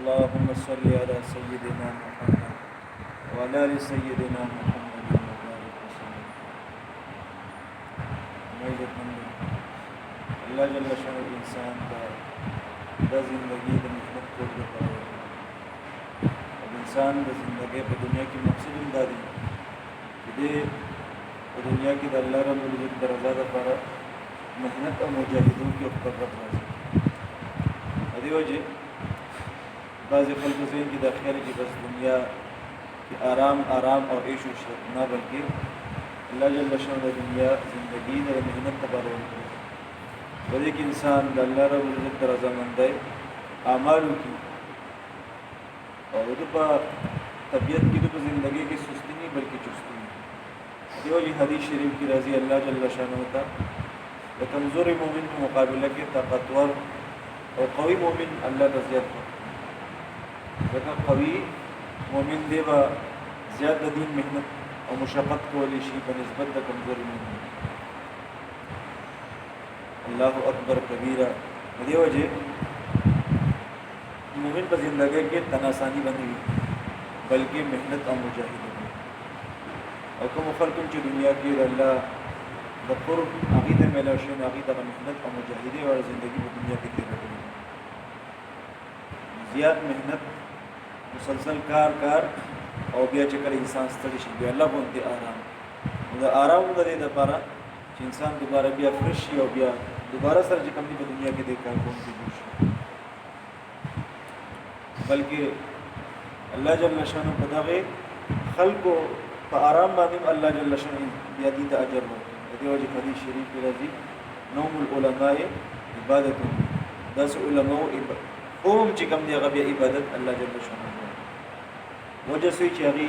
اللهم صل على سيدنا محمد وعلى آل سيدنا محمد وبارك وسلم. اللہ جل شانہ انسان کا زندگی د محنت کول لپاره او انسان د زندګۍ په دنیا کې مقصد هم دا دی چې په دنیا کې د الله رب العزت د رضا لپاره محنت او مجاهدون کې خپل رب راځي. په دې وجه بعضې خلکو ذهن کې دا خیال چې بس دنیا کې آرام او عیش و عشرت نه، بلکې الله جل شانه د دنیا زندګي د محنت لپاره ورکړي. په دې کې انسان د الله رب العزت د رضامندۍ اعمال وکړي او د په طبیعت کې د په زندګۍ کې سستی نه بلکې چستی وي. دې وجه حدیث شریف کې راځي الله جل شانه ته د کمزوري مؤمن په مقابله کې طاقتور او قوي مؤمن الله ته زیات ورکړي. ځکه قوي مؤمن دی به زیات د دین محنت او مشقت کولی شي په نسبت د کمزوري مؤمن. الله اکبر کبیره. دې وجه مومن په زندګۍ کې تناسانی باندې وي بلکې محنت او مجاهدت او کوم خلک چې دنیا کې الله د قرب هغه د ملاشین هغه د محنت او مجاهدت او زندګي په دنیا کې تیرېږي. زیات محنت مسلسل کار او بیا چې کله انسان ستړي شي بیا الله باندې آرام د آرام د دې لپاره چې انسان دوباره بیا فرش شي او بیا دوباره سره چې کوم په دنیا کې د کار کوونکی شي. بلکې الله جل شانه په دغه خلقو په آرام باندې الله جل شانه بیا دې ته اجر ورکړي. دې وجه حدیث شریف کې راځي نوم العلماء عبادت. داس علماء قوم چې کوم دی هغه بیا عبادت الله جل شانه وجه سوی چې هغه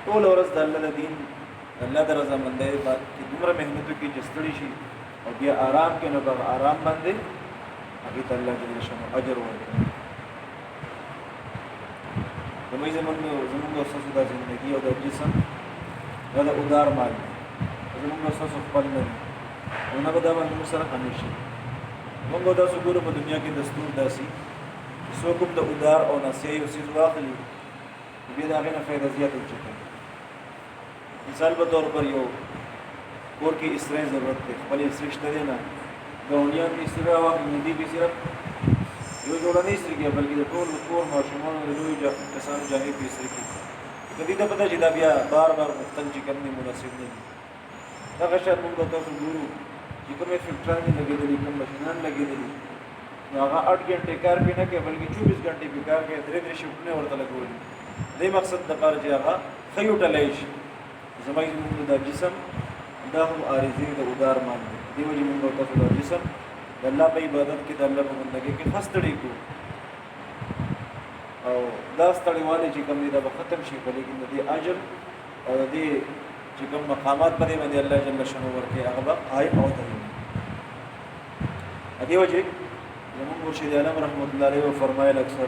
ټول ورځ د الله دین الله د رضامندۍ باندې دومره محنت کوي چې ستړي شي او بیا آرام کې نه به آرام باندې هغه ته الله جل شانه اجر ورکړي. زموږ اساسو د زندگی او د جسم دا د ادار مال زموږ اساسو خپل نه او نه به دا باندې سره همیشه موږ دا څنګه په دنیا کې دستور داسي څوک د ادار او نصیحت او سیز واخلي بیا دا غنه فائدہ زیات وچته. مثال په تور پر یو کور کې اسره ضرورت ده خپل اسره شته نه غونډیان کې اسره واخلي ندی به صرف یو جوړه نه سرګي بلکې د ټول کور ماشومان د لوی کسان جاهي په سرګي کدی دا پته چې دا بیا بار مختل چې کوم مناسب نه دي. دا غشت موږ تاسو ګورو چې کومه فلټران لګېدلې کوم ماشینان لګېدلې نو هغه 8 غنټه کار به نه کوي بلکې 24 غنټه به کار کوي. درې شپونه ورته لګولې. دې مقصد د کار چې هغه خيوټلای شي. زمای موږ د جسم دا هم عارضی د ودار مان دي. دی وجه موږ تاسو د جسم د الله په عبادت کې د الله په بندګۍ کې فستړی کو او دا ستړیواله چې کوم دی دا به ختم شي بلکې د دې اجر او د دې چې کوم مقامات په دې باندې الله جل شانه ورکه هغه به قائم او دایمي. دی وجه زموږ مرشد عالم رحمت الله علیه فرمایل اکثر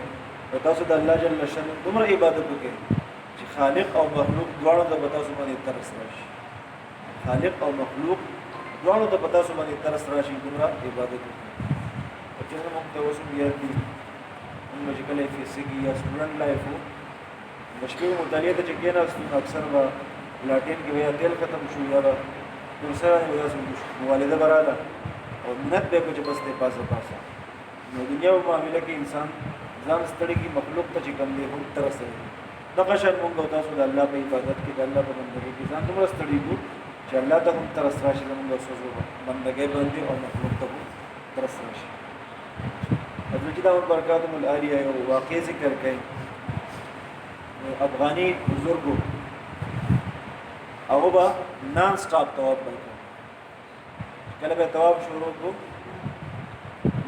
تاسو د الله جل شانه دومره عبادت وکړئ چې خالق او مخلوق دواړو د تاسو باندې ترس راشي. خالق او مخلوق دواړو د تاسو باندې ترس راشي دومره عبادت وکړئ. چې موږ ته اوس بیا دي موږ چې کله فزیکي یا سټوډنټ لایف مشکل مطالعه ته چې کېنه اکثر به لاټین کې یا تیل ختم شو یا ورسره ولا والده براله او منت به کو چې بس ته پاسه نو دنیا په معاملې کې انسان ځان ستړي کی مخلوق ته چې کم دی هم ترس دی. دغه شان موږ تاسو د الله په عبادت کې د الله په بندګۍ کې ځان دومره ستړي کو چې الله ته هم ترس راشي زموږ سوزو بندګۍ باندې او مخلوق ته هم ترس راشي. حضرت داود برکاتهم العالیه یو واقع ذکر کړي. افغانی بزرګو هغه به نان سټاپ طواف وکړي. کله به طواف شروع کو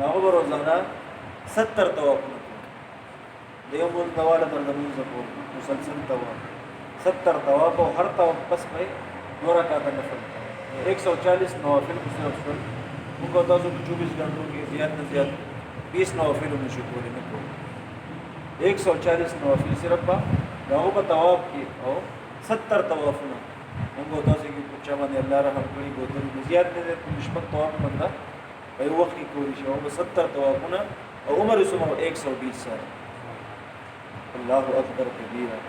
هغه به روزانه 70 طواف وکړي. د یو مول طواله تر دمو زکو مسلسل طواف 70 طواف او هر طواف پس په 2 رکعات نفل 140 نوافل کو صرف شول. موږ تاسو په 24 غنټو کې زیات نه زیات 20 نوافل نشو کولای نه کوو. 140 نوافل صرف داو په طواف کې او 70 طوافونه موږ تاسو کې په چا باندې الله رحم کړی ګوتل زیات نه زیات مشبت طواف باندې په یو وخت کې کولی شي او 70 طوافونه او عمر سمو 120 سره الله اکبر کبیره.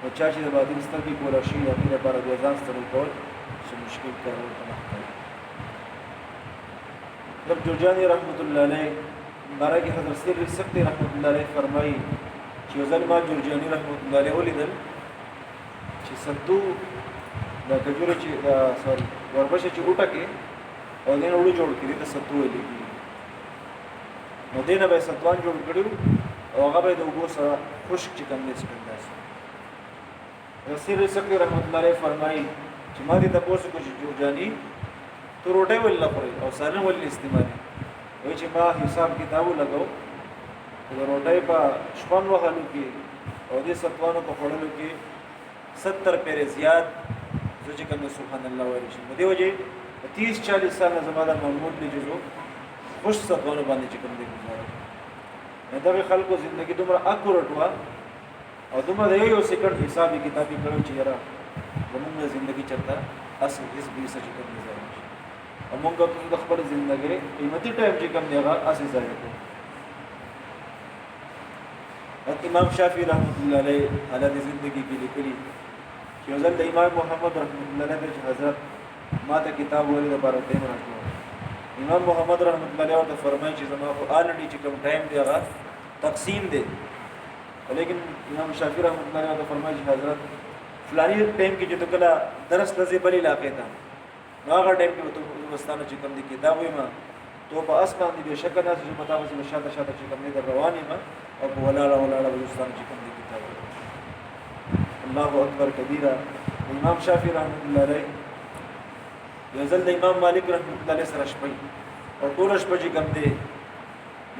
نو چا چې د باطل سترګې کولی شي هغې لپاره بیا ځان ستړی کول چې مشکل کار ورته مخ کوي. حضرت جرجاني رحمت الله علیه باره کې حضرت سیر سقطي رحمت الله علیه فرمایي چې یو ځل ما جرجاني رحمت الله علیه ولیدل چې ستو د کجورو چې سوري وربشه چې وټکې او دین وړو جوړ کړي ته ستو ویلې نو دینه به ستوان جوړ کړو او هغه به د وګو سره خشک چې کوم دې څنګه رسول سقطي رحمت الله علیه فرمایي چې ما دې تاسو کو چې جرجاني تو روټي ول لپاره او سالم ول استعمالي وای چې ما حساب کتابو لګاو د روټي په شپون وهلو کې او دې ستوانو په خړلو کې 70 پیره زیات چې کوم سبحان الله وایي چې دې وجه 30-40 سال زماده معمول دي جو خوش ستوانو باندې چې کوم دې گزاره دا خلکو ژوندۍ دومره اکورټ وا او دومره یو سکند حسابي کتابي کړو چې یاره زموږ ژوندۍ چرته اصل هیڅ به څه کوم نه ځي او موږ د خپل ژوندۍ قیمتي ټایم چې کوم دیغه اصل ځای کو. امام شافعي رحمۃ اللہ علیہ حالات زندگی کې لیکلي چې ځل د امام محمد رحمۃ اللہ علیہ چې حضرت ما ته کتاب ولې د بار ټیم راکړو. امام محمد رحمۃ اللہ علیہ ورته فرمایي چې زما خو الریډي چې کوم ټایم دی هغه تقسیم دی لیکن امام شافعي رحمۃ اللہ علیہ ورته فرمایي چې حضرت فلانی ټایم کې چې کله درس لږه بلې علاقې ته نو هغه ټایم کې ته وستانه چې کوم دی کتاب وایما تو په اسمان دی بشک نه چې پتا مې شاته شاته چې کوم دی رواني ما او ولاړه وستانه چې کوم دی کتاب. الله اکبر کبیره. امام شافعي رحمۃ اللہ علیہ یو ځل د امام مالک رحمۃ اللہ علیہ سره شپې او ټول شپه چې کوم دی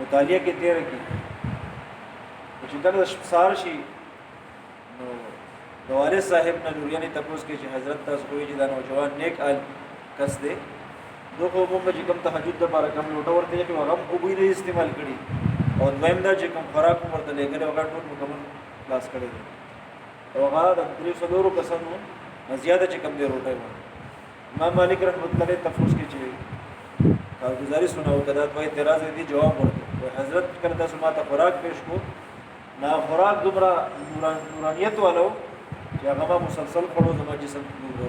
مطالعه کې تیر کی چې کله سار شي نو د وارث صاحب نه نوریانی تاسو کې چې حضرت تاسو کوی چې دا نوجوان نیک ال کس دی دوه موږ چې کوم تهجد د بار کوم لوټ ورته چې هغه وګړي نه استعمال کړي او دویم دا چې کوم خوراک ورته لګره هغه ټول مکمل خلاص کړي او هغه د 300 کسانو زیاده چې کوم دی روټه امام مالک رحمۃ اللہ علیہ تفوس کې چې کارگزاری سناو کدا کوئی اعتراض دی جواب ورته حضرت کله تاسو ماته خوراک پیش کو نا خوراک دومره نورانیت والو چې هغه مسلسل پړو زما جسم نور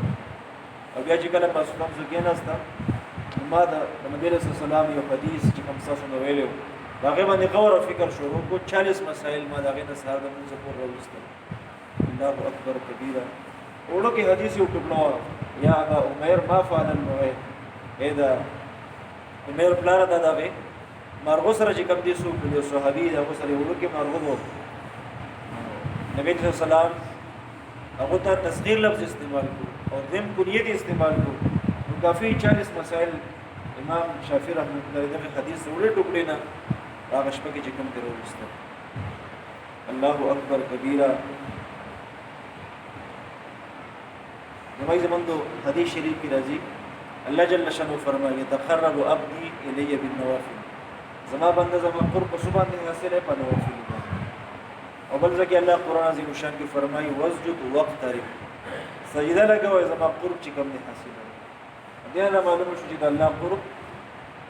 او بیا چې کله تاسو کوم څه کې نهستا ما د نبی رسول سلام یو حدیث چې کوم تاسو نو ویلو هغه باندې غور او فکر شروع کو 40 مسائل ما دغه نه ساده موږ پور راوستل. الله اکبر کبیره. اورو کې حدیث یو ټکلو یا ابا عمر ما فعل الموعد اذا عمر پلان دغه مرغو سره چې کوم دي سو په صحابي دغه سره ورو کې مرغو نبی صلی الله علیه وسلم هغه ته تصغیر لفظ استعمال کو او دیم کنیت استعمال کو کافی 40 مسائل امام شافعی رحمۃ اللہ علیہ حدیث وړي ټوکړي نه هغه شپه کې کوم درو وسته. الله اکبر کبیره. نبی زموږ حدیث شریف کې راځي الله جل شانه فرمایي تقرب عبدي الی بالنوافل زما بنده زما قرب صبح نه حاصله په نوافل او بل ځکه الله قران عظیم شان کې فرمایي وسجد واقترب سجده لګوي زما قرب چې کوم نه حاصله دې نه معلومه شو چې د الله قرب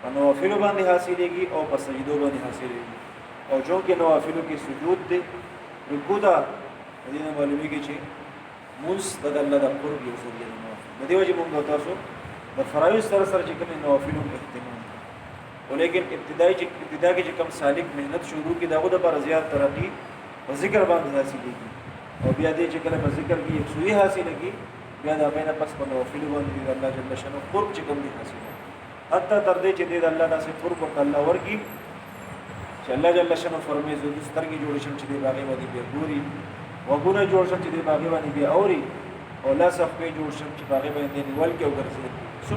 په نوافل باندې حاصلېږي او په سجدو باندې حاصلېږي او جو کې نوافلو کې سجود دي رکوع ده دې نه معلومیږي چې موږ د الله د قرب یو ځای دی. د دې وجه موږ تاسو د فرایض سره سره چې کوم نوافلو اهتمام ولیکن ابتدا کې چې کوم سالک مهنت شروع کی داغه د پر زیات ترقی په ذکر باندې حاصلېږي او بیا دې چې کله په ذکر کې یکسوی حاصلېږي بیا دا بینه پس په نوافل باندې د الله جل شانه قرب چې کوم دي حاصله حتی تر دې چې د الله نه سي قرب او الله ورکی چې الله جل شانه فرمایي زو سترګې جوړ شم چې د باغې باندې بیا ګوري وګونه جوړ شم چې د باغې باندې بیا اوري او لا صفې جوړ شم چې باغې باندې نیول کې وګرځي. څه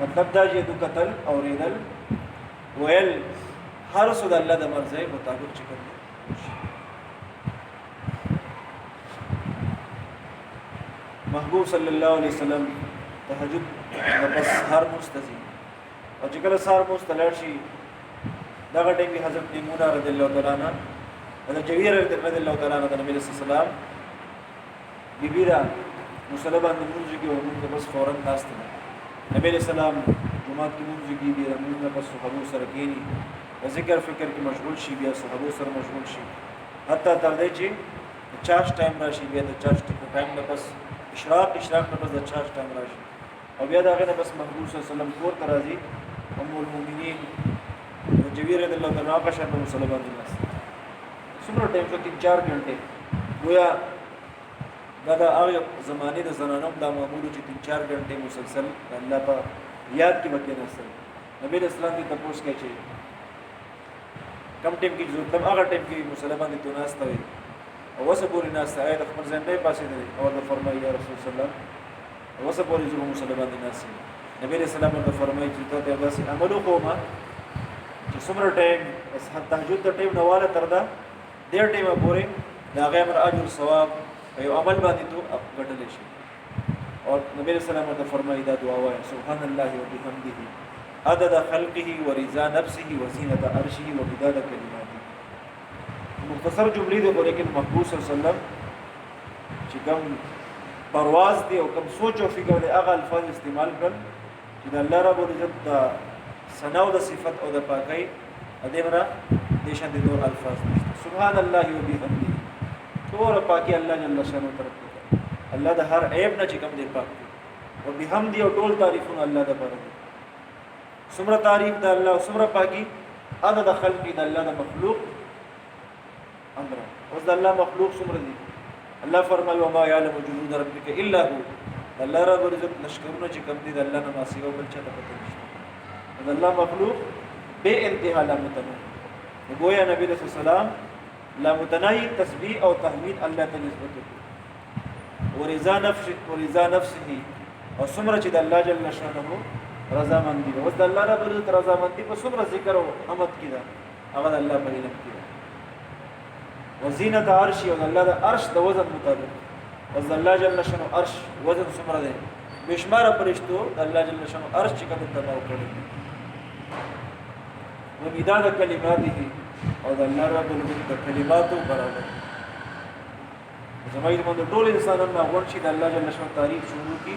مطلب دا چې د قتل او ریدل ویل هر څه د الله د مرزي مطابق چې کوي. محبوب صلی الله علیه وسلم تهجد پس هر مستزي او چې کله سار مستلر شي دغه ټیم کې حضرت میمونه رضی الله تعالی عنها حضرت جویر رضی الله تعالی عنها د نبی صلی الله علیه وسلم بیبیرا مسلمان د موږ کې او موږ بس فورا ناشته نبی علیہ السلام جمعه کې موږ کې بیا موږ بس صحابه سره کېنی ذکر فکر کې مشغول شي بیا صحابه سره مشغول شي حتی تر دې چې چاش ټایم راشي بیا د چاش ټایم نه پس اشراق نه پس د چاش ټایم راشي او بیا دا غنه بس محبوب صلی الله علیه وسلم کور ته راځي ام المؤمنین جویر رضی الله تعالی عنها شاته مسلمان دي ناس څومره ټایم شو 3-4 غنټه گویا دا هغه زمانه د زنانو د معمول چې 3-4 غنټه مسلسل الله په یاد کې وکړي نسل نبی اسلام دې تاسو کې چې کم ټیم کې ضرورت هغه ټیم کې مسلمان دي تو ناس ته او وسه پوری ناس ته د خپل ځان نه پاسې دي او د فرمایي یا رسول الله وسه پوری چې مسلمان دي ناس نبی رسول الله د فرمایي چې ته بس عمل وکوما چې څومره ټیم اس تهجد د ټیم نواله تر دا ډېر ټیم پورې دا غیر اجر ثواب یو عمل باندې تو غټل شي او نبی رسول الله د فرمایي دا دعا وایي سبحان الله وبحمده عدد خلقه ورضا نفسه وزینة عرشه ومداد کلماته مختصر جملې دي لیکن محبوب صلی الله علیه وسلم چې کوم پرواز دی او کوم سوچ او فکر دی هغه الفاظ استعمال کړ چې د الله رب العزت د ثنا او د صفت او د پاکۍ ادمره دیشان دي نور الفاظ نشته سبحان الله وبحمده ټول پاکي الله جل شانو طرف ته الله د هر عیب نه چې کوم دی پاک دی او بحمدی او ټول تعریفونه الله د پر سمره تعریف د الله او سمره پاکي عدد خلق د الله د مخلوق امر او د الله مخلوق سمره دي الله فرمایي وما يعلم جنود ربك الا هو الله رب عزت لشکرونه چې کوم دي د الله نه ماسي او بل څه ته پته نشته د الله مخلوق به انتها لا متناهي گویا نبی رسول الله لا متناهي تسبیح او تحمید الله ته نسبت ورضا نفسه او سمره چې د الله جل شانه رضا مندي او د الله رب عزت رضا مندي په سمره ذکر او حمد کیدا هغه د الله په علم کې وزینت عرش او الله د عرش د وزن مطابق او د الله جل شانه عرش وزن سمره ده بشمار پرشتو د الله جل شانه عرش چې کوم تناو کړی ومداد کلماته او د الله رب العزت د کلماتو برابر زمایي باندې ټول انسانانو غوړ شي د الله جل شانه تعریف شروع کی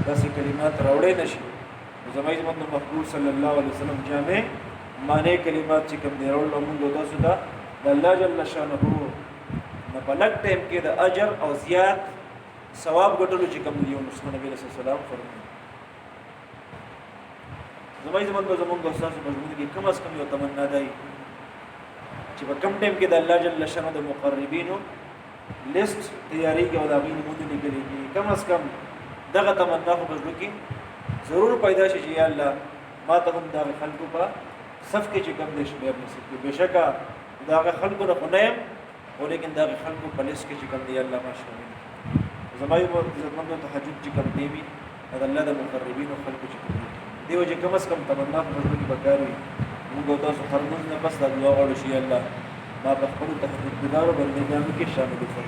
داسې کلمات راوړې نشي زمایي باندې محبوب صلی الله علیه وسلم جامع معنی کلمات چې کوم دی راوړل موږ تاسو ته د الله جل شانه په بلک ټیم کې د اجر او زیات ثواب ګټلو چې کوم دی نبی صلی الله علیه وسلم فرمایي زمایي باندې زموږ استاد مضمون کې کم از کم یو تمنا دی چې په کم ټیم کې د الله جل شانه د مقربینو لیست تیاری کې او د غوښنې مونږ لیکلي کم از کم دغه تمنا خو بزړه کې ضرور پیدا شي چې یا الله ما ته هم دا خلکو په صف کې چې کوم دې شی به نصیب کړي بشکا دا خلکو نه خنیم او لیکن دا خلکو په لیست کې چې کوم دی الله ما شامل زمایو په زمونږ تهجد چې کوم دی وي د الله د مقربینو خلکو چې دیو چې کم از کم تمنا په بزړه کې وکړي موږ تاسو هرمن نه بس د دعا غواړو شي الله ما په خپل تهجد ګزارو بندګانو کې شامل کړئ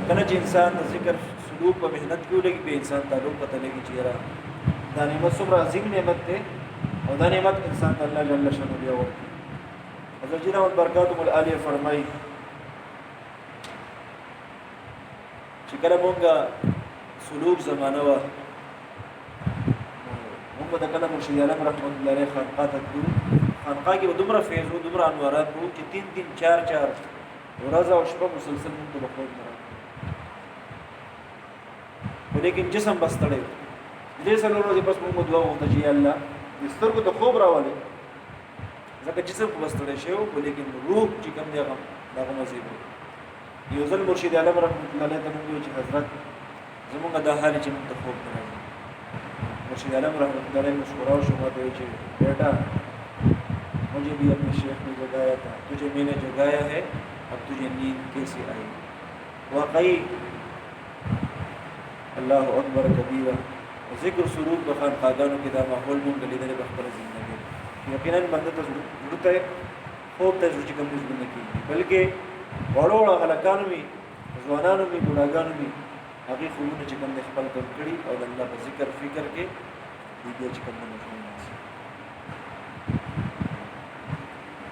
کله چې انسان ذکر سلوک په مهنت کې ولګي به انسان تعلق پته لګي چې را دا نعمت څومره عظیم نعمت ده او دا نعمت انسان الله جل شانه دی او حضرت جناب برکات العالی فرمای چې کله مونږ سلوک زمانہ وا مونږ د کله مرشد عالم رحمت الله علیه خانقاه ته خانقاه کې دومره فیض او دومره انوارات وو چې 3-4 ورځ او شپه مسلسل مونږ ته بخود نه لیکن جسم بس تړي دې سره ورځې بس موږ دعا وکړو چې الله د سترګو ته خوب راولي ځکه جسم بس تړي شی او لیکن روح چې کوم دی هغه مزید یو ځل مرشد عالم رحمت الله علیه ته موږ چې حضرت زموږ د حال چې موږ ته خوب نه راځي مرشد عالم رحمت الله علیه مشوره او شما ته چې بیٹا मुझे भी अपने शेख ने जगाया था तुझे मैंने जगाया है अब तुझे नींद कैसे आई वाकई الله اکبر کبیره ذکر سرور په خانقاهانو کې دا ماحول مونږ لیدل په خپل ژوند یقینا بنده ته ضرورت ہے خوب ته چې کوم ژوند کې بلکې وړو غلکانو می ځوانانو می بوډاګانو می هغه خوونه چې کوم خپل کړی او د الله په ذکر فکر کې دې چې کوم نه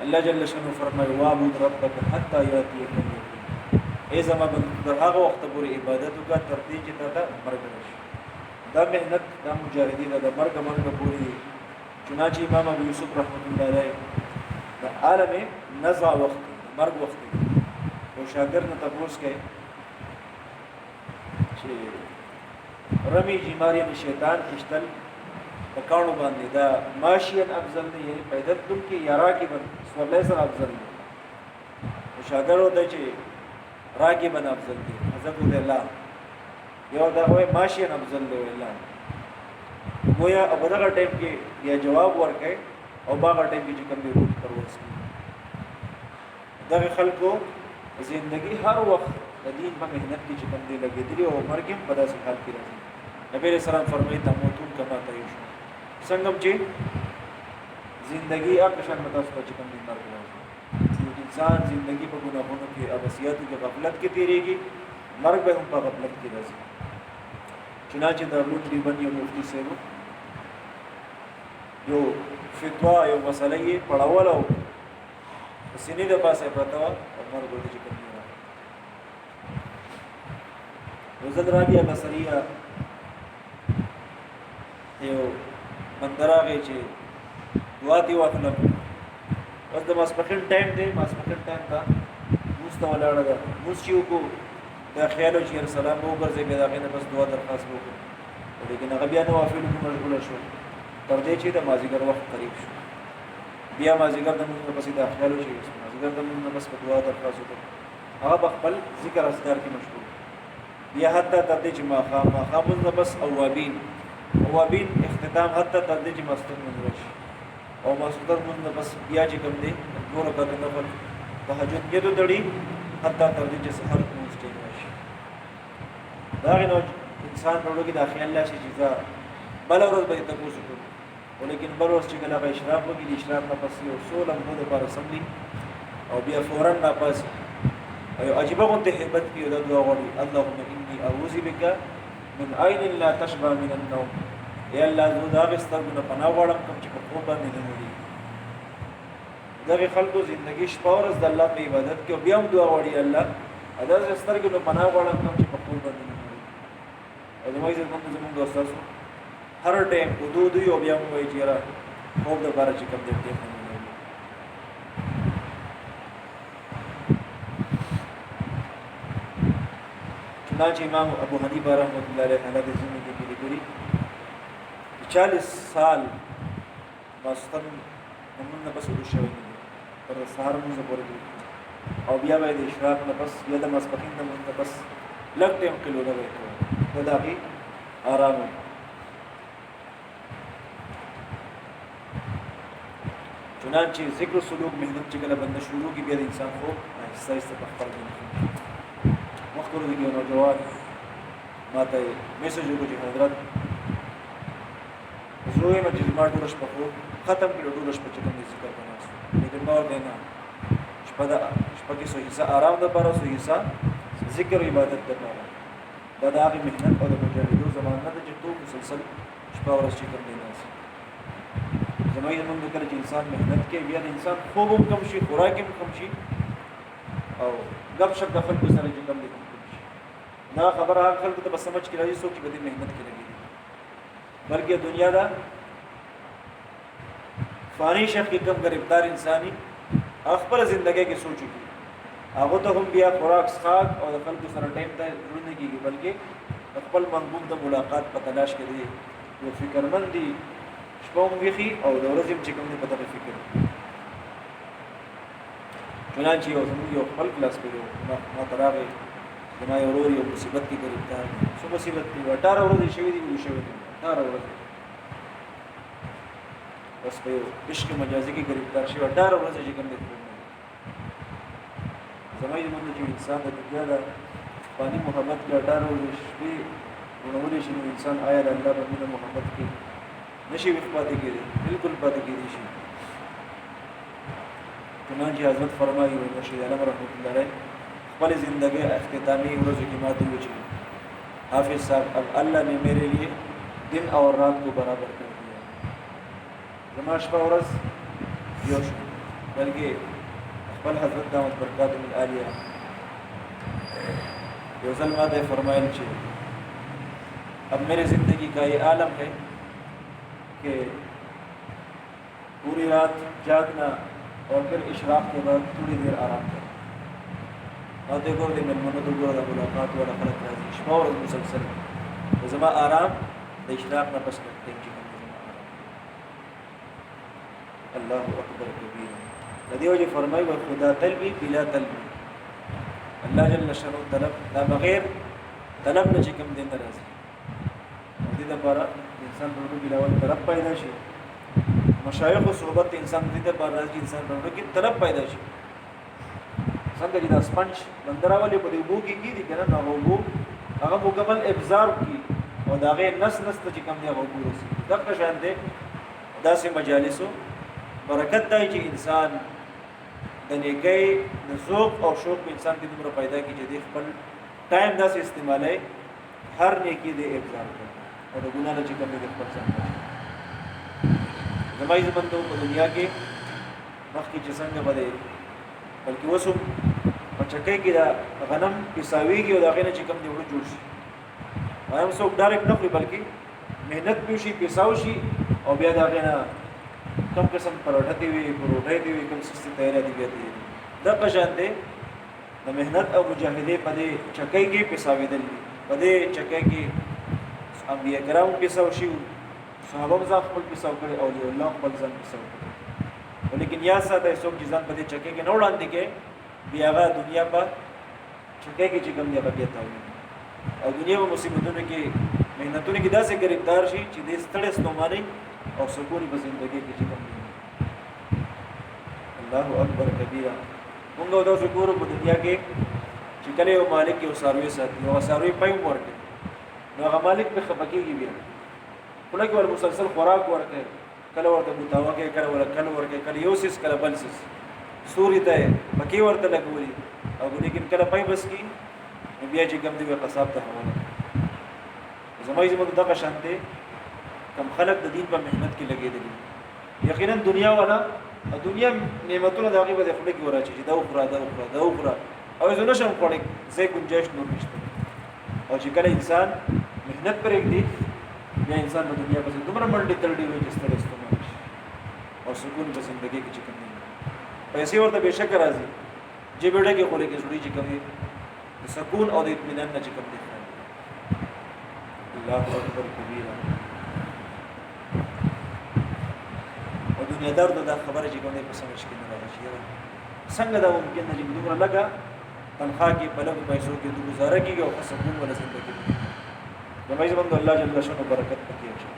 الله جل شانه فرمایي وعبد ربك حتى ياتيك ای زما در هغه وخت پورې عبادت وکړه تر دې چې تا مرګ راشي دا مهنت دا مجاهدین دا مرګ پورې چنانچہ امام ابو یوسف رحمت الله علیه دا عالم نزع وخت مرګ وخت او شاګرد نه تاسو کې چې رمی جماری شیطان اشتل پکانو باندې دا ماشین افضل دی پیدت دم کې یارا کې بن سوالای سره افضل دی شاګرد د چې راګي بن افضل دی حضرت الله یو دا وای ماشین افضل دی الله گویا اب دغه ټیم کې یا جواب ورکړي او باغ ټیم کې چې کوم دی پرواز کوي دغه خلکو زندگی هر وخت د دین په مهنت کې چې کوم دی لګېدلی او مرګ هم په داسې حال کې راځي نبی رسول الله فرمایي تموتون کما تعيش څنګه چې زندگی هغه شان متاسو چې کوم دی مرګ راځي انسان زندگی په ګناهونو کې ابسیاتو کې غفلت کې تیریږي مرګ به هم په غفلت کې راځي چنانچه د لوټ دی باندې یو مفتی صاحب یو فتوا یو مسله یې پړاول او سینې د پاسه پرتا او مرګ ورته چې کوي وزد رابعه بصریه یو مندراغه چې دعا دی وکړه اوس د ماسپخین ټایم دی ماسپخین ټایم تا مستولاړه ده موسیو کو دا خیالو چې سلام وګرځي به دا غنه بس دعا درخواست وکړو لیکن هغه بیا نوافل کې مشغول شو تر دې چې د مازیګر وخت قریب شو بیا مازیګر د موږ په سیده خیالو چې مازیګر د موږ بس په دعا درخواست وکړو هغه خپل ذکر اذکار کې مشغول بیا حتی تر دې چې ما خاموز بس اوابین اختتام حتی تر دې چې مستن منځ شي او مستر موږ بس بیا چې کوم دي ټول کته نفل تهجد کې دړي حتی تر دې چې سحر موږ شي دا غنو انسان په لوګي د خیال لا شي چې بل ورځ به تاسو کوو ولیکن بل ورځ چې کله به اشراف وکړي د اشراف نه پس یو سول هم د پر سملی او بیا فورا نه پس او عجيبه غونته hebat کې د دعا غوړي اللهم اني اعوذ بك من عين لا تشبع من النوم یا الله زو دا بسترګو پناه غواړم کوم چې په خوب باندې نه وړي دغه خلکو ژوندۍ شپه ورځ د الله په عبادت کې بیا هم دعا غوړي الله ادا بسترګو پناه غواړم کوم چې په خوب باندې نه وړي او زموږ زموږ دوستانو هر ټیم حدود یو بیا مو وایي چې را خوب د بار چې کوم دې ټیم نه چنانچہ امام ابو حنیفہ رحمۃ اللہ علیہ حالات زندگی کې لري 40 سال ماستن موږ بس وشوي پر سهار موږ پورې او بیا به د اشراق نه بس یا د مسپخین نه موږ بس لږ ټیم کې لونه وایي دا کی آرام چنانچہ ذکر سلوک محنت چې کله بند شروع کی بیا د انسان خو آهسته آهسته په خپل وخت ورغی نو جواب ماته میسج وکړي چې حضرت زوی ما چې ما ټول شپه ختم کړو ټول شپه چې کوم ذکر کنه لیکن ما ورته نه شپه کې سو حصہ آرام ده پر سو حصہ ذکر او عبادت ده پر دا د هغه محنت او د مجاهدو زمانه ده چې تو مسلسل شپه ورځ چې کوم دی نه زموږ موږ کله چې انسان محنت کوي بیا د انسان خوب هم کم شي خوراک هم کم شي او غب شپ د خلکو سره چې کم دي نه خبره هغه خلکو ته سمجھ کې راځي څوک چې په دې محنت کې لګي بلکې دنیا دا فانی شخص کې کم گرفتار انساني خپل ژوندۍ کې سوچي هغه ته هم بیا خوراک څښاک او د خلکو سره ټایم ته ورنه کیږي بلکې خپل محبوب د ملاقات په تلاش کې دي یو فکرمند دي شپوم ویخي او د ورځې چې کوم دي په دغه فکر چنانچہ یو زموږ یو خپل کلاس کې ما تراغه زما یو ورور یو مصیبت کې گرفتار څو مصیبت کې 18 ورځې شوې دي 18 ورځې بس په عشق مجازي کې گرفتار شي 18 ورځې چې کوم دي زما یو مونږ چې انسان د دنیا د پانی محبت کې 18 ورځې شپې ورولې شي انسان آیا د الله باندې محبت کې نشي وخت کېږي بالکل پاتې کېږي شي چنانچہ حضرت فرمایي او نشي علم رحمت الله علیه خپل زندگی اختتامی ورځ کې ماته وچی حافظ صاحب اب اللہ نے میرے لیے دن اور رات کو برابر کر دیا زما شپه ورځ یو شو بلکې خپل حضرت دامت برکاتهم العالیه یو ځل ماته فرمایل چې اب میرے زندگی کا یہ عالم ہے کہ پوری رات جاگنا और फिर इशराक के बाद थोड़ी देर आराम करें। और देखो दिन मेहमानों तो गोरा मुलाकात वाला खलक राजी शमा और मुसलसल जमा आराम द इशराक न बस करते हैं जिकम जमा आराम। अल्लाह अकबर कबीर नदी वजह फरमाई व खुदा तलबी बिला तलबी अल्लाह जल शनु तलब दा बगैर तलब न जिकम दिन राजी नदी द बारा इंसान रोडो बिलावल तलब पैदा शे मशाइख व सोहबत इंसान नदी द बारा की इंसान रोडो की तलब पैदा शे څنګه چې د سپنج بندراولې په دې وبو کې کیږي کنه نو وبو هغه مکمل ابزار کی او دا غي نس ته چې کم دی هغه وبو رسي دغه شان دي داسې مجالسو برکت دی چې انسان د نیکي د ذوق او شوق په انسان کې دومره پیدا کی چې د خپل ټایم داسې استعمالای هر نیکی د ابزار کوي او د ګناه نه چې کم دی خپل ځان زمای زمندو په دنیا کې مخکې چې څنګه بده بلکې وسو پچکې کې دا غنم پیساویږي او دا غنه چې کم دی وړو جوړ شي غنم څوک ډایرکټ نه خوري بلکې مهنت به شي پیساو شي او بیا دا غنه کم قسم پروټه دی وي پروټه دی وي کم سستي تیار دی بیا دی دا قشان دی د مهنت او مجاهده په دې چکې کې پیساویدل په دې چکې کې انبیاء کرام پیساو شي صحابه ځا خپل پیساو کړي او الله خپل ځان پیساو کړي لیکن یا ساته څوک ځان په دې چکه کې نه وړاندې کې بیا هغه دنیا په چکه کې چې کوم دی بیا تاوي او دنیا په مصیبتونو کې مهنتونو کې داسې گرفتار شي چې دې ستړي ستوماني او سکون په ژوندۍ کې چې کوم دی الله اکبر کبیره موږ دا شکر په دنیا کې چې کله یو مالک یو ساروي ساتي او ساروي پایم ورکړي نو هغه مالک په خپګيږي بیا کله کې ور مسلسل خوراک ورکړي کله ورته متاوګه کله ورکه کله یو سیس کله بل سیس سوري ته مکی ورته لګولي او لیکن کله پای بس کی بیا چې کوم دی قصاب ته حواله زمای زموږ دغه شانته کم خلق د دین په مهنت کې لګېدلي یقینا دنیا والا دنیا نعمتونه دغه به خپل کې ورچې دا اوخره او زه نشم کوړې زه گنجائش نور نشته او چې کله انسان مهنت پرې دی بیا انسان په دنیا کې دومره منډې تړلې وي چې ستړي ستومانه شي او سکون په ژوندۍ کې چې کوم دی پیسې ورته بهشکه راځي چې بیړه کې خولې کې جوړي چې کوم دی سکون او د اطمینان نه چې کوم دی الله اکبر کبیره او دنیا دار دا خبره چې کوم دی په سمجھ کې نه راځي څنګه دا ممکن نه چې دومره لګا تنخواه کې په لږ پیسو کې د گزاره کېږي او سکون ولا زندګي زمای زمند الله جل شانه برکت پکې وشي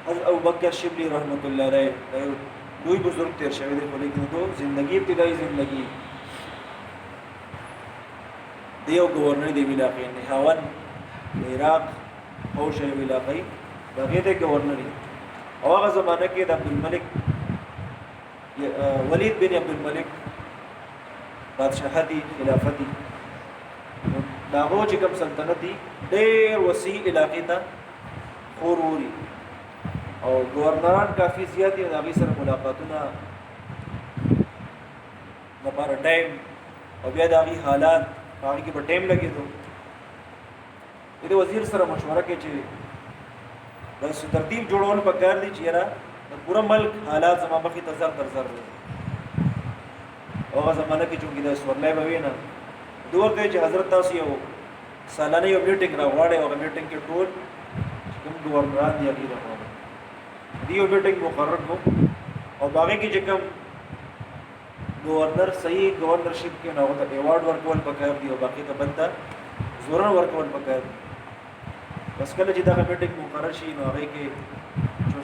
حضرت ابوبکر شبلی رحمت الله علیه دوی بزرگ تیر شوی دی خو لیکن دو زندگی ابتدائی زندگی دیو گورنر دی علاقې نه هاون عراق او شی علاقې دغه د گورنر او هغه زمانہ کې د عبدالملک ولید بن عبدالملک بادشاہتی خلافتی داغو چې کوم سلطنت دی ډېر وسیع علاقې ته خوروري او گورنران کافی زیات دي دغه سره ملاقاتونه لپاره ټایم او بیا دغه حالات هغه کې په ټایم لګیدو د وزیر سره مشوره کوي چې د ترتیب جوړول پکار دي چې یاره د پوره ملک حالات زما مخې ته زر در زر او هغه زمانہ کې چې د سورلای به وینه دور دی چې حضرت تاسو یو سالانه یو میټینګ راغواړي او میټینګ کې ټول کوم گورنران دی هغه راغواړي دیو میټینګ مقرر کو او باغې کې چې کوم گورنر صحیح گورنرشپ کې نو ته ایوارډ ورکول پکار دی او باقي ته بندا زورن ورکول پکار دی بس کله چې دا میټینګ مقرر شي نو هغه کې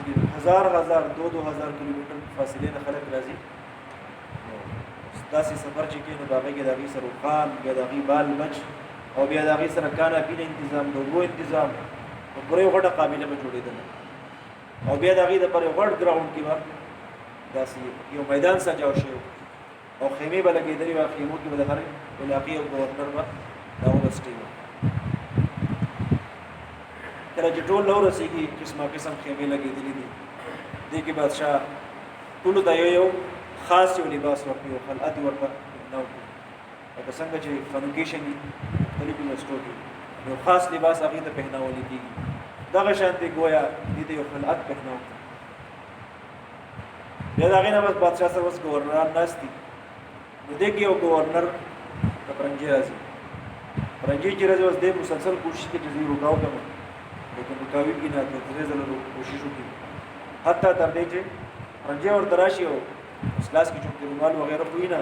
چې هزار 2000 کیلومتر فاصله نه خلک راځي داسې سفر چې کې نو باغې کې دغه سره خان بیا دغه بال مچ او بیا دغه سره کانا پینې تنظیم دوه تنظیم او پرې وړه قابلیت به جوړېدل او بیا دغه د پر ورډ ګراوند کې ور داسې یو میدان سجاو شو او خیمه بلګېدلې وا خیمو کې به هر علاقې او گورنر وا دا ورسټي کله چې ټول نو رسېږي قسمه قسم خیمه لګېدلې دي دې کې بادشاہ ټول د یو خاص یو لباس ورکړي او خلعت ورکړه نو او څنګه چې فنوکیشن طریق لستو کې یو خاص لباس هغه ته پهناول کېږي دغه شانتي گویا دې یو خلعت پهناو بیا د هغې نه بس بادشاه سره اوس ګورنران ناست دي نو دې کې یو ګورنر د پرنجي راځي پرنجي چې راځي اوس دې مسلسل کوشش کوي چې زه یې روکاو کړم لیکن رکاوي کې نه درې ځله کوشش وکړي حتی تر دې چې پرنجي ورته راشي او اوس لاس کې چونکې رومال وغیره خو وي نه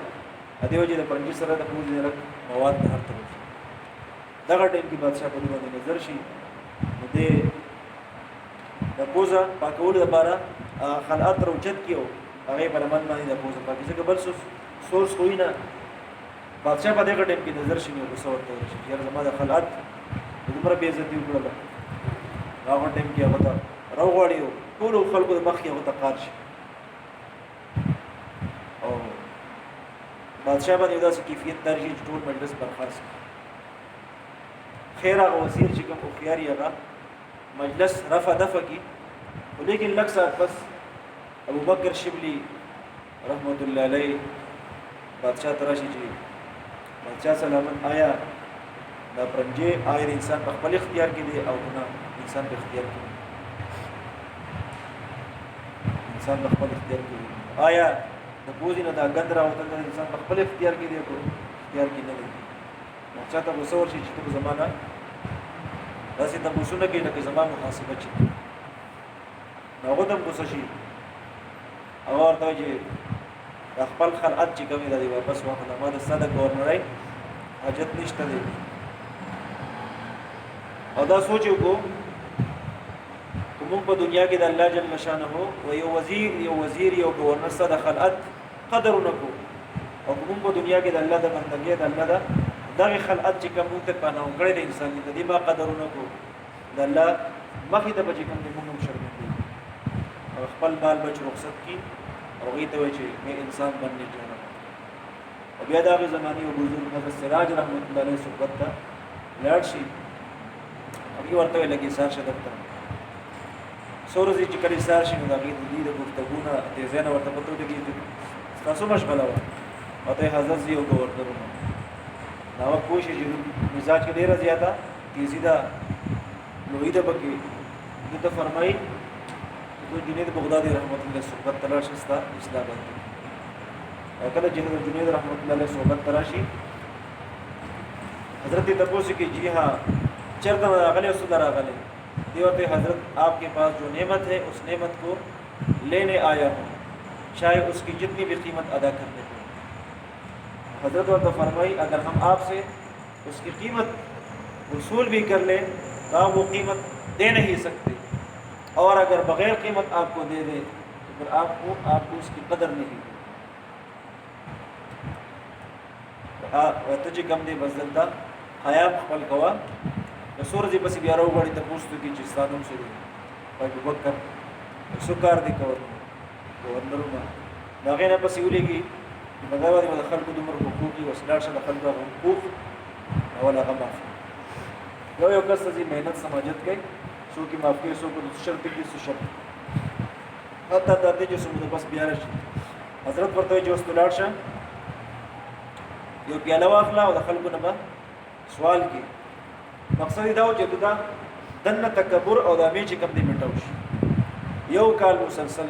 د دې وجې د پرنجي سره د پوځ ډېر مواد نه هلته وشي دغه ټایم کې بادشاه په دې باندې نظر شي نو دې د پوزه پاکولو لپاره خلعت راوچت کړي او هغې په لمن باندې د پوزه پاکي ځکه بل سورس خو وي نه بادشاه په دغه ټایم کې نظر شي نو غوسه ورته ورشي چې یاره زما د خلعت دومره بې عزتي وکړله هغه ټایم کې هغه ته راوغواړي او ټولو خلکو د مخ کې هغه ته قار شي او بادشاه باندې یو داسې کیفیت دار شي چې ټول مجلس برخاست کړي خیر هغه وزیر چې کوم هوښیار یې هغه مجلس رفع دفع کی لیکن لږ ساعت پس ابو بکر شبلی رحمت الله علیه بادشاہ ته راشي چې بادشاہ سلامت آیا دا پرنجي آیا انسان په خپل اختیار کې دی او نه انسان په اختیار کې دی انسان په خپل اختیار کې دی آیا د پوزي نه دا ګند راوتل د انسان په خپل اختیار کې دی او اختیار کې نه دی بادشاہ ته غوسه ورشي چې په زمانہ داسې تاسو نه کې لکه زما محاسبه چي هغه دم غوسه شي او ورته چې خپل خلعت چې کومې د دې واپس واخله ما د ساده گورنرای حاجت نشته دی او دا سوچ وکړو کوم په دنیا کې د الله جل شانه او یو وزیر یو گورنر ساده خلعت قدر نکو او کوم په دنیا کې د الله د بندګۍ د الله دغه خلعت چې کوم ته پناه کړی د انسان د دې ما قدر نکو د الله مخې ته بچ کوم د موږ شرمنده او خپل مال بچ رخصت کی او غي ته وایي چې مې انسان باندې جوړه او بیا دغه زماني او بزرګ حضرت سراج رحمت الله علیه صحبت ته لاړ شي او ورته لګي سار شدته سورزي چې کله سار شي نو دغه د دې د ګفتګونه تیزانه ورته پته لګي تاسو مشغله و او ته حضرت زی او ورته نو کوشش مزاج کې ډیره زیاته تیزی دا لوی ده پکې د فرمایي د جنید بغدادي رحمت الله صحبت تلاش استا اسلام باندې او کله جنید رحمت الله صحبت تراشي حضرت تپوسی کی جی ہاں چرته راغله او سره راغله دیوته حضرت آپ کے پاس جو نعمت ہے اس نعمت کو لینے آیا ہوں چاہے اس کی جتنی بھی قیمت ادا کرنے کو حضرت اور تو فرمائی اگر ہم آپ سے اس کی قیمت وصول بھی کر لیں تو آپ وہ قیمت دے نہیں سکتے اور اگر بغیر قیمت آپ کو دے دے تو پھر آپ کو اس کی قدر نہیں تجھے کم دے بزدلتا حیاب خپل کوا رسول دی پس بیا راو غړي ته پوښتنه کی چې ستانم څه دي ابو بکر سکار دی کور ورنرونه دا غینه پس یولېږي مګاوې د خلکو د عمر حقوقي وسلار شه د خلکو حقوق ولا غما یو کس چې مهنت سماجت کوي سو کی معاف کوي سو کو شرط کې سو شرط حتی د دې چې سمو بس بیا راشي حضرت ورته چې وستلار شه یو پیاله واخلا او د خلکو نه سوال کی مقصد دا و چې دا دنه تکبر او د امې چې کم دی میټاو شي یو کال مسلسل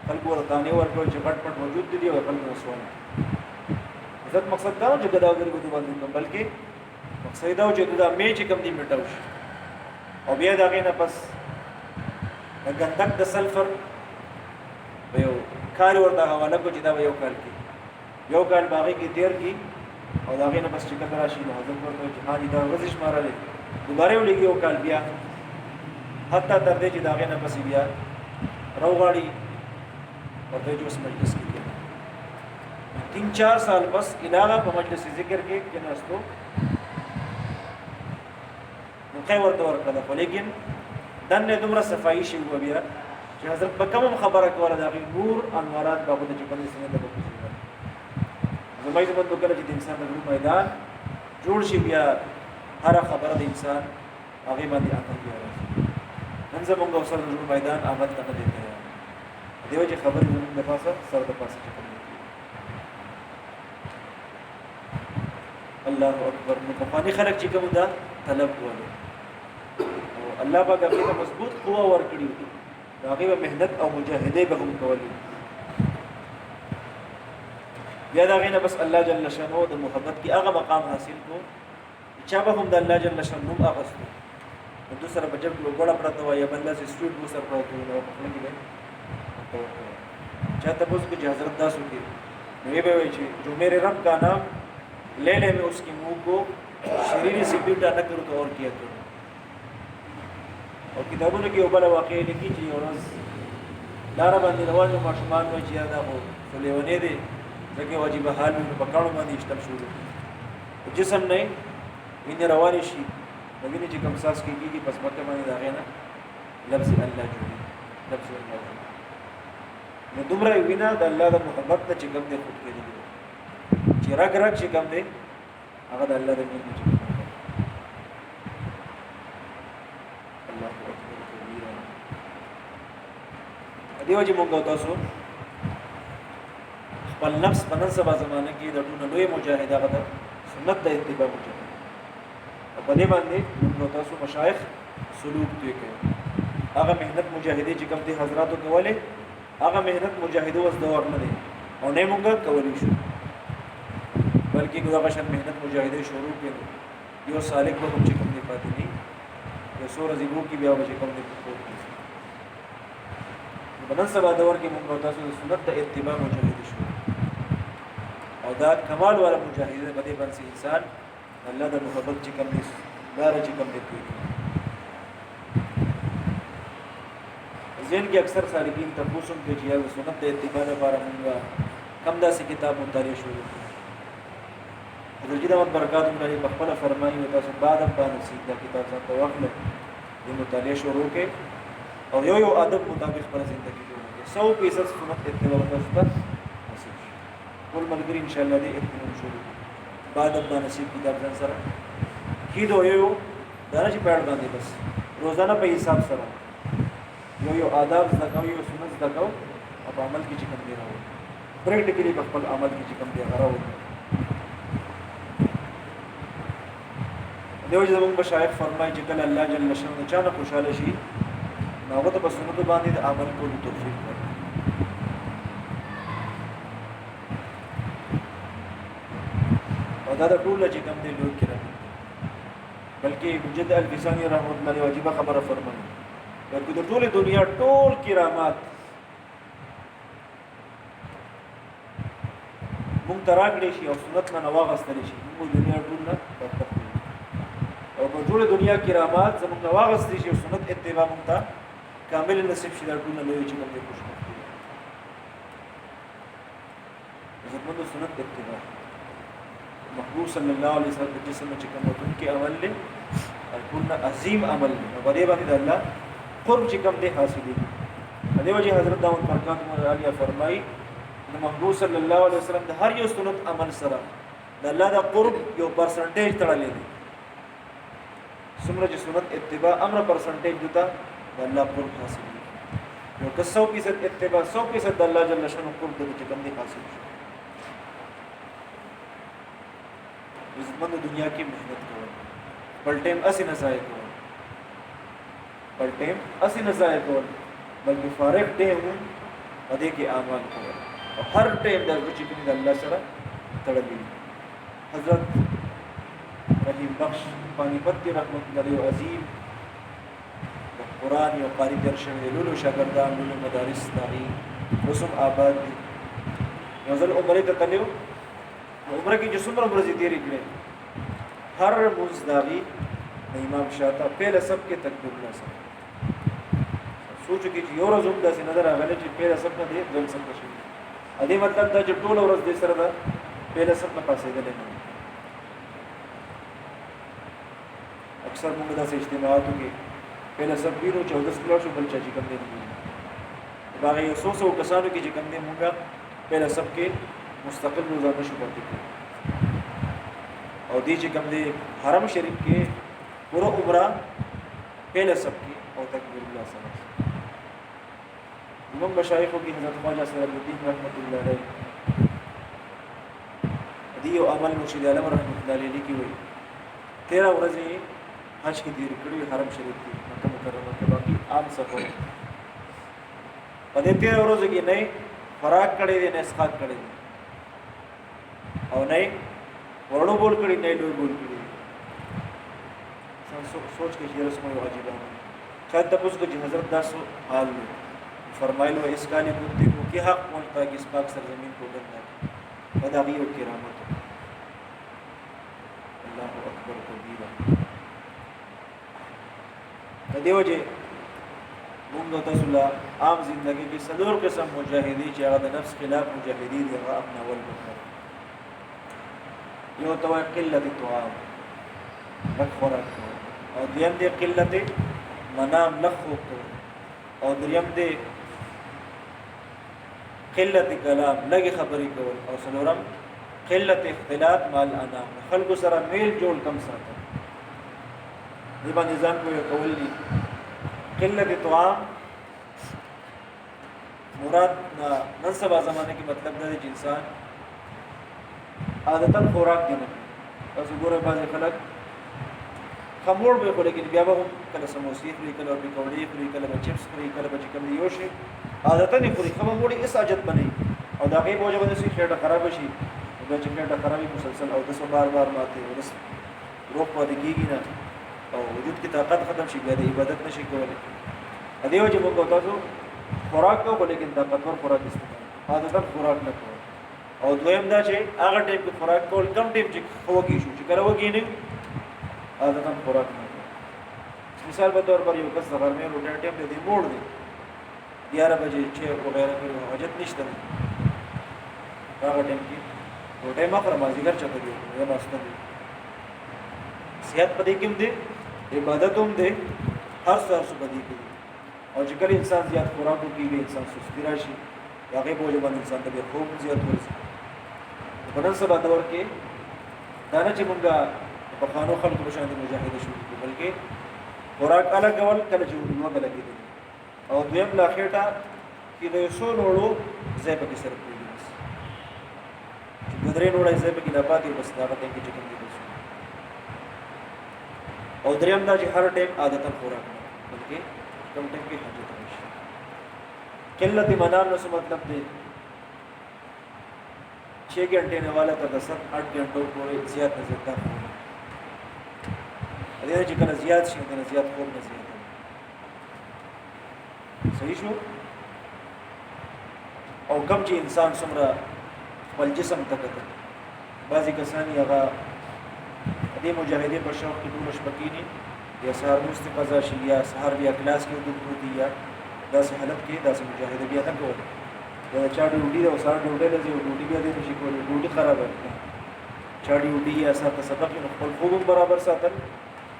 خلکو ورتانه ورکول چې پټ پټ موجود دي او خلکو سوال عزت مقصد دا چې ګداوګر کو دی باندې بلکې مقصد دا و چې دا امې چې کم دی میټاو شي او بیا دا غینه پس غندک د سلفر یو کار ورته حواله کو چې دا یو کال کې یو کال باغی کې تیر کی او دا غینه بس چې کله راشي نو حضرت ورته چې حاجی دا ورزش مارلې دوباره ولګي یو کال بیا حتی تر دې چې دا غینه پس بیا راوغاړي ورته چې اوس مجلس کې 3-4 سال بس علاوه په مجلس ذکر کې ناستو نو خیر ورته ورکړه لیکن دنه دومره صفایي شي و بیا چې حضرت په کوم خبره کوله دا غي نور انوارات بابو د چې په دې سنت په زمای زمون د کله چې د انسان د میدان جوړ شي بیا هر خبره د انسان هغه باندې عقل دی نن زمونږ اوسره د میدان آمد ته دی دیو چې خبره زمونږ د پاسه سر د پاسه چکه الله اکبر نو په باندې خلک چې کوم دا طلب کوله او الله پاک هغه مضبوط قوه ورکړي هغه مهنت او مجاهده به هم کوي بیا دا غینه بس الله جل شانو د محبت کې هغه مقام حاصل کو چې به هم د الله جل شانو اغستو نو سره بجب لو ګړه پرته وای بل لاس سټریټ مو سره پرته نو په خپل کې چاته بوز کې حضرت داسو کې نو یې به وای چې جو میرے رب کا نام لے لے میں اس کی منہ کو شریری سے بیٹا نہ کرو تو اور کیا کرو او کتابونو کې یو بل واقعي لیکي چې یو ورځ لار باندې روان یو ماشومان وای چې دا خو لیونی دی ځکه واجب حال په پکړو باندې اشتل شو جسم نه ویني روان شي نو ویني چې کوم ساس کېږي پس مکه باندې دا غینا لفظ الله جوړي لفظ الله نو دومره وینا د الله د محبت ته چې کوم دې خود کې دي چې راګ راګ چې کوم دې هغه د الله د مینې چې الله اکبر کبیره دیو چې مونږ تاسو خپل نفس په نن سبا زمانه کې د ټولو لوی مجاهد هغه سنت د اتباع مجاهد په دې باندې موږ تاسو مشایخ سلوک دوی کوي هغه مهنت مجاهدی چې کوم دي حضراتو کوله هغه مهنت مجاهدو وس دور نه دي او نه موږ کولی شو بلکې دغه شان مهنت مجاهدی شروع کړي یو سالک به هم چې کوم دي پاتې دي یو سور زیبو کې بیا چې کوم دي په نن سبا دور کې موږ تاسو د سنت د اتباع مجاهدی شو او دا کمال والا مجاهد په دې باندې انسان الله د محبت چې کوم دي دار چې کوم دي کوي ځین کې اکثر سالکین تاسو هم چې یو سنت د اتباع لپاره موږ کم داسې کتاب مطالعه شروع کړو حضرت احمد برکات الله په خپل فرمایي او تاسو بعد باندې سید دا کتاب ځان ته واخلئ د مطالعه شروع کړئ او یو ادب مطابق خپل ژوند کې جوړ کړئ 100% سنت اتباع تاسو ته ټول ملګری ان شاء الله دې اهتمام شروع بعد باندې سید کتاب ځان سره کیدو یو دا چې پېړ باندې بس روزانه په حساب سره یو آداب زکاو یو سنت زکاو او په عمل کې چې کوم دی راو پریکټیکلی په خپل عمل کې چې کوم دی راو دیو چې موږ مشایخ فرمایي چې کله الله جل شانه چانه خوشاله شي هغه ته په سنت باندې د عمل کولو توفیق ورکړي او دا د ټول چې کوم دی لوی کړه بلکې مجد الفسانی رحمت الله علیه واجب خبره فرمایي ورته د ټول دنیا ټول کرامات مونږ تراغلی شي او سنت نه نواغستل شي موږ دنیا ټول نه او په ټول دنیا کرامات زموږ نواغستل شي او سنت اتباع مونږ ته کامل نصیب شي د ټول نه لوي چې موږ یې خوشو زموږ سنت اتباع محبوب صلی الله علیه وسلم جسم چې کوم کې عمل له الکل عظیم عمل او په دې باندې الله قرب چې کوم دی حاصلې دي وجه حضرت داود برکات عالیه فرمایي د محبوب صلی الله علیه وسلم د هر یو سنت عمل سره د الله د قرب یو پرسنټیج تړلې دي څومره چې سنت اتباع امر پرسنټیج دتا د الله قرب حاصلې یو 100% اتباع 100% د الله جل شانه قرب د چې کوم دی حاصل شي عزت دنیا کی محنت کرو پر ٹائم اسی نہ ضائع کرو پر ٹائم اسی نہ ضائع کرو بلکہ فارغ ٹائم ادے کے اعمال کرو اور ہر ٹائم د چې کوم د الله سره تړلې حضرت رحیم بخش پانی پتی رحمت الله علیه عظیم د قران یو قاری درشن لولو شاګردان لولو مدارس داعی رسوم آباد یو ځل عمره ته تلو عمره کې چې څومره ورځې تیرې کړې هر مزداغي امام شاته پہله سب کې تکبیر الله سره سوچ کې چې یو ورځ هم داسې نظر راغلی چې پہله سب نه دی ځل سم شي ا دې مطلب دا چې ټول ورځ دې سره دا پہله سب نه پاسېدل نه اکثر موږ داسې اجتماعاتو کې پہله سب پیرو 14 کلو شو بل چا چې کوم دی باغ یو 100 کسانو کې چې کوم دی موږ پہله سب کې مستقل روزانه شو پاتې او دې چې کوم دی حرم شریف کې پورا عمره پہله سب کې او تکبیر الله سره امام مشایخ کی حضرت خواجہ سید الدین رحمت الله علیه دی او عمل مرشد عالم رحمت الله علیه کی وی 13 ورځې حج کې تیر کړی حرم شریف کې مکه مکرمه کې باقي عام سفر په دې 13 ورځې کې نه فراق کړی دی نه اسقاط کړی دی او نه ورړو بول کړي نه لوی بول کړي सोच के ये रस्म वाजिबा शायद तब उसको हजरत दास हाल में फरमाइलो इस काली कुत्ते को क्या हक पहुंचता है कि इस पाक सरजमीन को गंदा बदागी और किरामत अल्लाह अकबर कबीरा तदेव जे मुंगो तसला आम जिंदगी की सदूर किस्म मुजाहिदी चाहत नफ्स खिलाफ मुजाहिदी देगा अपना वल बकर यो तो किल्लत तुआम बखौरा और दुयम दे किल्लत मनाम लखो को और दुयम दे किल्लत कलाम लगे खबरी को और सलोरम किल्लत इख्तिलात माल अनाम खल्को सरा मेल जोल कम साता दिबा निजाम को ये कवली किल्लत तुआम मुराद नंसबा ज़माने की मतलब है इंसान आदतन खुराक देना और सुबह बाज़ खलक खमोड़ में को लेकिन ब्याह हम कल समोसे फ्री कल और पकौड़े फ्री कल चिप्स फ्री कल चिकन योशे आदतन फ्री खमोड़ी इस आदत बनी और दागे बोझ बने से खेड़ा खराब शी और चिकन खराबी मुसलसल और 10 बार मारते और 10 रोक पा दिखेगी ना और वजूद की ताकत खत्म शी गई इबादत नशी कोले अदेव जब को होता तो खुराक को लेकिन ताकतवर खुराक इस्तेमाल आदतन खुराक न को और दोयम दा छे आगर टाइम के खुराक को कम टाइम जे खवगी शू जे करवगी नहीं आदतन खुराक न मिसाल के तौर पर ये कस घर में रोटी टाइम दे मोड़ दे 11 बजे 6 वगैरह की हजत निश्चित है आगर टाइम की रोटी मकर माजीगर चले गए ये नाश्ता दे सेहत पदी किम दे इबादतों दे हर सर सुबदी की और जिक्र इंसान ज़्यादा खुराक की भी इंसान सुस्ती राशि याक़े बोझबन इंसान तब खूब ज़्यादा हो रही बनन सब दौर के दाना चिमुंगा पखानो खल को बशान मुजाहिद शुरू की बल्कि खुराक अलग अवल कल जुड़वा अलग ही और दुयम लाखेटा कि दोसो नोड़ो ज़ैब की सर पूरी बस गुदरे नोड़ा ज़ैब की नपाती बस दावत है कि चिकन की बस और दरियम दा हर टाइम आदतन खुराक बल्कि कम टाइम की हजत हमेशा किल्लत मनाम न सो मतलब दे 6 घंटे ने वाला था 7-8 घंटों को ज़्यादा न ज़्यादा अरे जिकन ज़्यादा शी न ज़्यादा खूब न ज़्यादा सही शो और कम जी इंसान सुमरा वल जिस्म तक बाज़ी कसानी अगा अदे मुजाहिदे पर शौक़ की दूरश बकीनी या सहर मुस्तक़ज़ा शी या सहर भी क्लास की दूध होती या दास हालत की दास मुजाहिद भी अतक हो या चार ड्यूटी और सारा ड्यूटी लगे ड्यूटी भी आदि निशी को ड्यूटी खराब है चार ड्यूटी या साथ सबक इन खूब बराबर साथन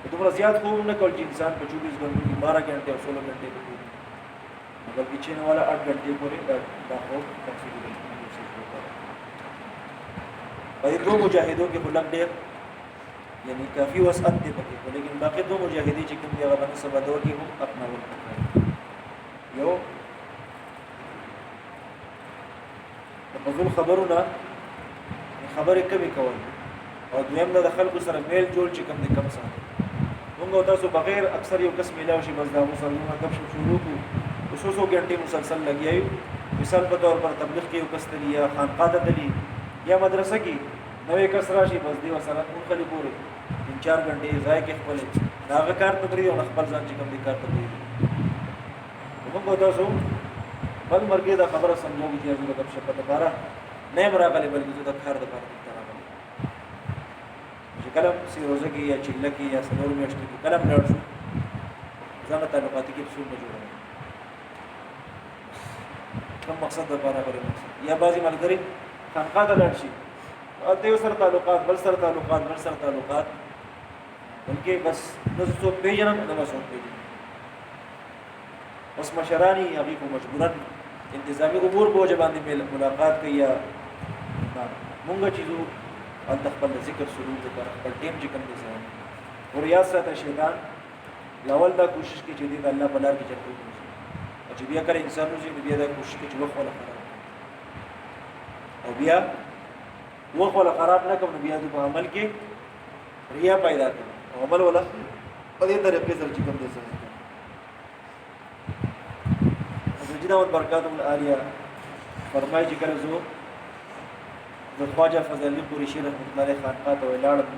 तो तुम्हारा ज़्यादा खूब न कल इंसान को 24 घंटे की 12 घंटे और 16 घंटे को मतलब पीछे वाला 8 घंटे पूरे दाखो तफसील और दो मुजाहिदों के बुलंद डेर यानी काफ़ी वसअत दे पके को लेकिन बाकी दो मुजाहिदी चिकन दिया बने सब दौर की हूँ अपना वक्त यो फजूल खबरों ना खबर एक कभी कवर और दुनिया में दखल को सर मेल जोल चिकन दे कम साथ उनका होता सो बगैर अक्सर ये कस मिला उसी बजदा मुसलमान कब शुरू को 200 घंटे मुसलसल लगी आई मिसाल के तौर पर तबलीग की कस्तरी या खानकादा दली या मदरसा की नवे कसराशी बजदी वसरत मुखली पूरे 3-4 घंटे ज़ाय के खपले नागकार तकरीर और अखबार जान चिकन दिकार तकरीर उनको होता सो बल मर्गे दा खबर समझो कि जरूर कब शपथ बारा नए मराकले बल्कि जो खैर द बार तरह मुझे कलम सी रोज़े की या चिल्ला की या सनूर में अश्ती की कलम लड़ सो ज़ाना ताल्लुकाती की उसूल में जोड़ा कम मकसद द बारा करे मकसद या बाजी मलगरी खानकादा लड़शी और देव सर ताल्लुकात बल सर ताल्लुकात उनके बस नज़ो पेजन नमसों पेजन बस मशरानी अभी को मजबूरन इंतज़ामी उमूर बोझ बांधी में मुलाकात की या मुंगा चीज़ों अल्तखबल ज़िक्र शुरू कर पर टीम चिकन के साथ और याद साथ शैतान लावल दा कोशिश की जदीद अल्लाह पलार की चलती है और जब यह करे इंसानों से बिया दा कोशिश की जुआ वाला खराब और बिया वो वाला खराब ना कब बिया तो अमल के रिया पैदा कर और अमल वाला और ये तरीके से चिकन दे सकते जिदा और बरकातुल आलिया फरमाई जिक्र जो د خواجه فضل علي قریشي رحمت الله علیه خانقاه ته ولاړم.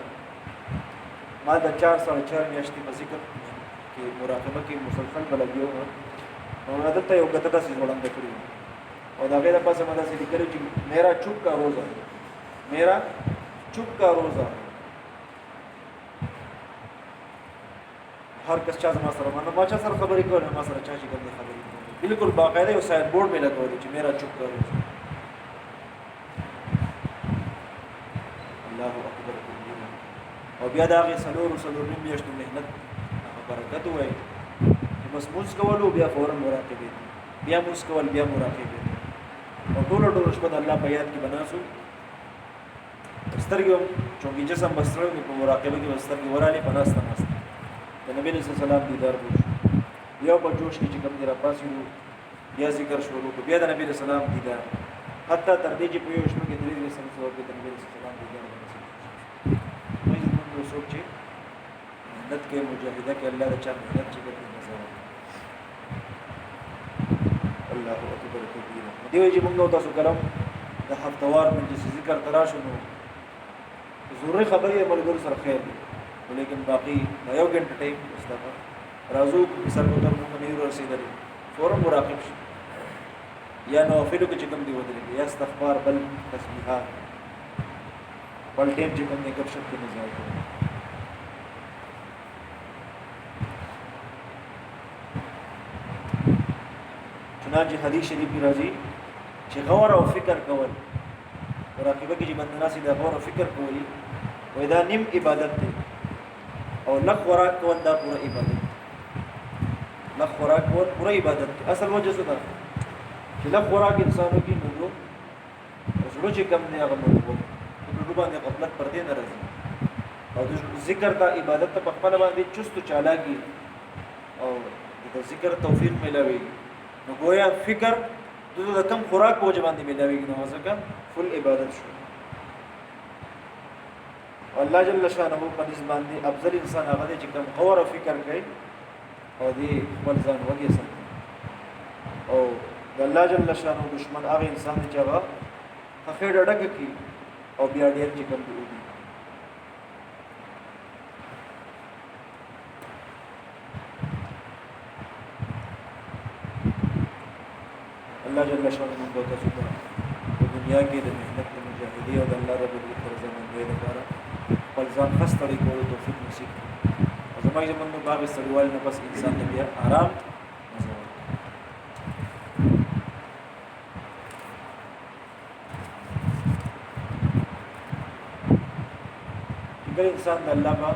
ما د 4.5 میاشتې په ذکر کې مراقبه کې مسلسل بلګیو نو دلته یو غته داسې وړاندې کړی او دا غیر پاسه مدا سې لیکل چې میرا چوپ کا روزه میرا چوپ کا روزه هر کس چا ما سره ما چا سره خبرې کوله ما سره چا چې کوم خبرې بالکل باقاعده یو ساين بورډ مې لګولې چې میرا چوپ کا روزه. الله اکبر او بیا دا غي سلور میاشتو مهنت برکت وای بس موږ کولو بیا فورا مراقبه بیا موږ کول بیا مراقبه او ټول شپه د الله په یاد کې بناسو سترګو چونګي جسم بسره په مراقبه کې سترګې وراله پناسته نسته د نبی صلی الله علیه وسلم دیدار وشو یو په جوش کې چې کوم دی را پاسو بیا ذکر شروع کو بیا د نبی صلی الله علیه وسلم دیدار حتی تر دې چې په یو شپه کې درې سم څو په د نبی صلی الله علیه وسلم دیدار موږ څوک چې مهنت کې مجاهده کې الله د چا مهنت چې کوي نظر الله اکبر کبیر دیو چې موږ تاسو کلام د هفتوار مجلس ذکر تراشو نو ضروري خبرې ملګرو سره خیر دي ولیکن باقی دا یو غنټه ټایم استفاده رازو سر کو تر موږ نه رسیدل فورا مراقب شي یا نوافل کې چې کوم دی ودرې یا استغفار بل تسبیحات بل ټیم چې کوم نه کب شپ کې نه ځای چنانچه حدیث شریف کی راځي چې غور او فکر کول مراقبه کې چې بندناسي د غور او فکر کوي وای دا نیم عبادت دی او لغ خوراک کول دا پوره عبادت لغ خوراک کول پوره عبادت دی. اصل وجه څه ده چې لغ خوراک انسانو کې نو زړه چې کم نه هغه نو په باندې غفلت پر دې نه راځي او د ذکر ته عبادت ته په خپل باندې چست چالاکی او د ذکر توفیق ملوي نو گویا فکر د کم خوراک په وجه باندې ملاویږي نو ځکه فل عبادت شو. الله جل شانه په دې باندې افضل انسان هغه دی چې کم غور او فکر کوي او دې خپل ځان وږي سم او د الله جل شانه دشمن هغه انسان چې هغه خېډه ډګ کی او بیا ډېر چې کم دی الله جل شانه موږ ته څه په دنیا کې د مهنت د مجاهدی او د الله رب دې پر زمون دې لپاره خپل ځان خستړی کولو توفیق نصیب او زموږ زمون نو باب سړیوال نه بس انسان ته بیا آرام اگر انسان د الله په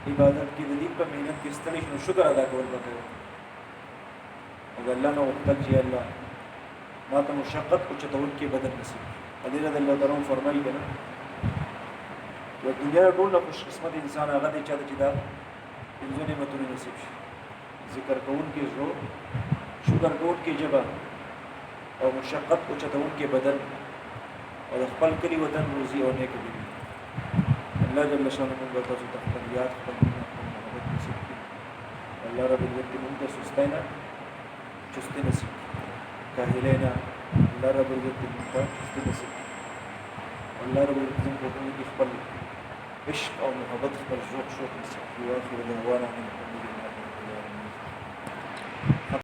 عبادت کې د دې په مهنت کې ستړي شنو شکر ادا کول وکړي اگر الله نو وکړي چې الله ما ته مشقت او چتون کې بدل نصیب حضرت الله تعالی فرمایي کنه د دنیا ټول خوش قسمت انسان هغه دی چې دا انځو نعمتونه نصیب شي ذکر کوون کې زړه شکر کوون کې جبا او مشقت او چتون کې بدل او خپل کلی وطن روزي او نیک دي الله جل شانه موږ تاسو ته خپل یاد خپل محبت نصیب کړي الله رب دې موږ ته سستاینا چستی نصیب کاهلینا الله رب دې موږ ته چستی نصیب الله رب دې موږ ته خپل عشق او محبت خپل ذوق شوق نصیب کړي واخر دعوانا